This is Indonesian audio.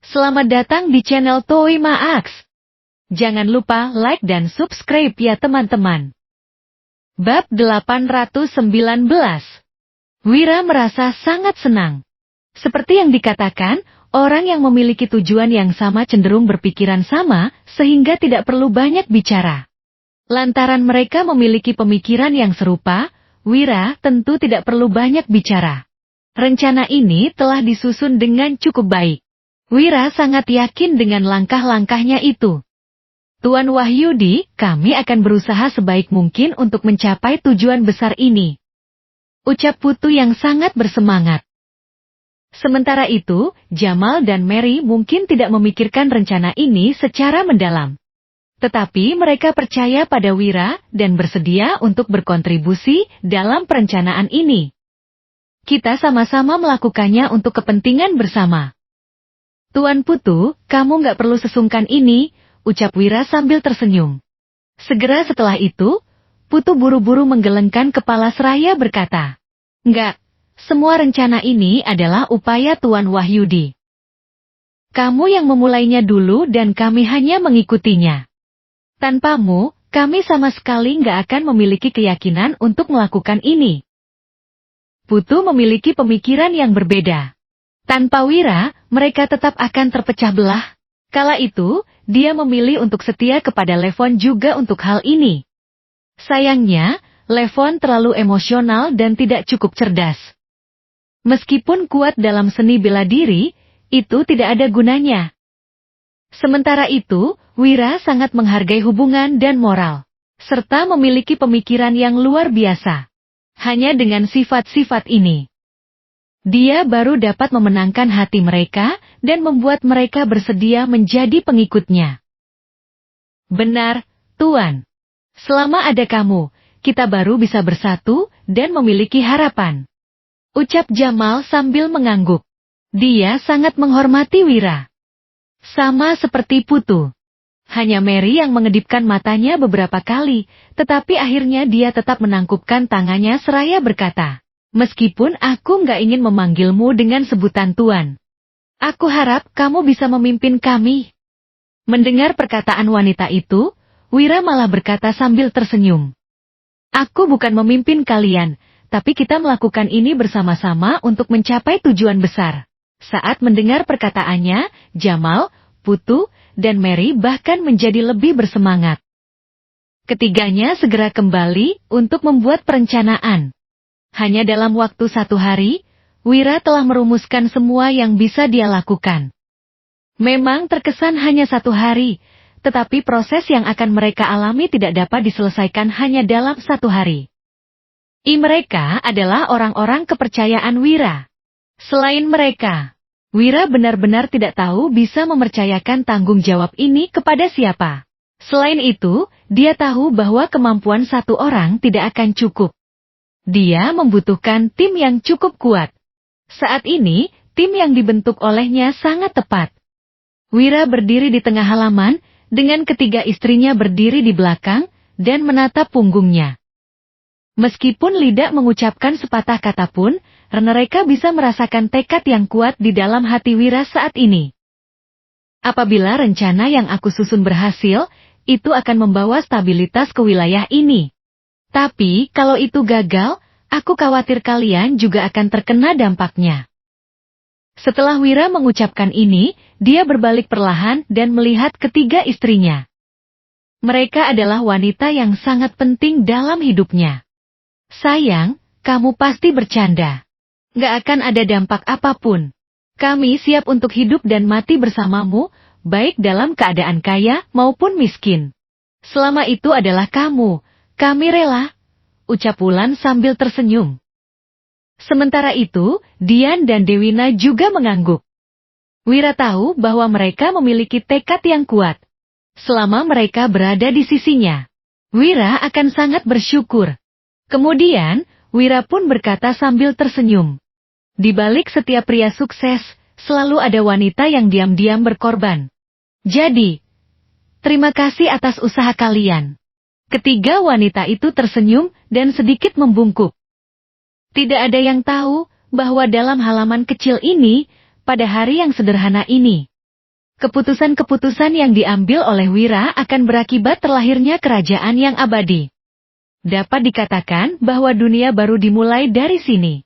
Selamat datang di channel Toy Maax. Jangan lupa like dan subscribe ya teman-teman. Bab 819. Wira merasa sangat senang. Seperti yang dikatakan, orang yang memiliki tujuan yang sama cenderung berpikiran sama, sehingga tidak perlu banyak bicara. Lantaran mereka memiliki pemikiran yang serupa, Wira tentu tidak perlu banyak bicara. Rencana ini telah disusun dengan cukup baik. Wira sangat yakin dengan langkah-langkahnya itu. Tuan Wahyudi, kami akan berusaha sebaik mungkin untuk mencapai tujuan besar ini. Ucap Putu yang sangat bersemangat. Sementara itu, Jamal dan Mary mungkin tidak memikirkan rencana ini secara mendalam. Tetapi mereka percaya pada Wira dan bersedia untuk berkontribusi dalam perencanaan ini. Kita sama-sama melakukannya untuk kepentingan bersama. Tuan Putu, kamu nggak perlu sesungkan ini, ucap Wira sambil tersenyum. Segera setelah itu, Putu buru-buru menggelengkan kepala seraya berkata, "Nggak, semua rencana ini adalah upaya Tuan Wahyudi. Kamu yang memulainya dulu dan kami hanya mengikutinya. Tanpamu, kami sama sekali nggak akan memiliki keyakinan untuk melakukan ini." Putu memiliki pemikiran yang berbeda. Tanpa Wira, mereka tetap akan terpecah belah. Kala itu, dia memilih untuk setia kepada Levon juga untuk hal ini. Sayangnya, Levon terlalu emosional dan tidak cukup cerdas. Meskipun kuat dalam seni bela diri, itu tidak ada gunanya. Sementara itu, Wira sangat menghargai hubungan dan moral, serta memiliki pemikiran yang luar biasa. Hanya dengan sifat-sifat ini, dia baru dapat memenangkan hati mereka dan membuat mereka bersedia menjadi pengikutnya. Benar, Tuan. Selama ada kamu, kita baru bisa bersatu dan memiliki harapan. Ucap Jamal sambil mengangguk. Dia sangat menghormati Wira. Sama seperti Putu. Hanya Mary yang mengedipkan matanya beberapa kali, tetapi akhirnya dia tetap menangkupkan tangannya seraya berkata, "Meskipun aku nggak ingin memanggilmu dengan sebutan Tuan, aku harap kamu bisa memimpin kami." Mendengar perkataan wanita itu, Wira malah berkata sambil tersenyum, "Aku bukan memimpin kalian, tapi kita melakukan ini bersama-sama untuk mencapai tujuan besar." Saat mendengar perkataannya, Jamal, Putu, dan Mary bahkan menjadi lebih bersemangat. Ketiganya segera kembali untuk membuat perencanaan. Hanya dalam waktu 1 hari, Wira telah merumuskan semua yang bisa dia lakukan. Memang terkesan hanya 1 hari, tetapi proses yang akan mereka alami tidak dapat diselesaikan hanya dalam 1 hari. Mereka adalah orang-orang kepercayaan Wira. Selain mereka, Wira benar-benar tidak tahu bisa mempercayakan tanggung jawab ini kepada siapa. Selain itu, dia tahu bahwa kemampuan satu orang tidak akan cukup. Dia membutuhkan tim yang cukup kuat. Saat ini, tim yang dibentuk olehnya sangat tepat. Wira berdiri di tengah halaman, dengan ketiga istrinya berdiri di belakang, dan menatap punggungnya. Meskipun lidah mengucapkan sepatah kata pun, mereka bisa merasakan tekad yang kuat di dalam hati Wira saat ini. Apabila rencana yang aku susun berhasil, itu akan membawa stabilitas ke wilayah ini. Tapi, kalau itu gagal, aku khawatir kalian juga akan terkena dampaknya. Setelah Wira mengucapkan ini, dia berbalik perlahan dan melihat ketiga istrinya. Mereka adalah wanita yang sangat penting dalam hidupnya. "Sayang, kamu pasti bercanda. Nggak akan ada dampak apapun. Kami siap untuk hidup dan mati bersamamu, baik dalam keadaan kaya maupun miskin. Selama itu adalah kamu, kami rela," ucap Wulan sambil tersenyum. Sementara itu, Dian dan Dewina juga mengangguk. Wira tahu bahwa mereka memiliki tekad yang kuat. Selama mereka berada di sisinya, Wira akan sangat bersyukur. Kemudian, Wira pun berkata sambil tersenyum. Di balik setiap pria sukses, selalu ada wanita yang diam-diam berkorban. Jadi, terima kasih atas usaha kalian. Ketiga wanita itu tersenyum dan sedikit membungkuk. Tidak ada yang tahu bahwa dalam halaman kecil ini, pada hari yang sederhana ini, Keputusan-keputusan yang diambil oleh Wira akan berakibat terlahirnya kerajaan yang abadi. Dapat dikatakan bahwa dunia baru dimulai dari sini.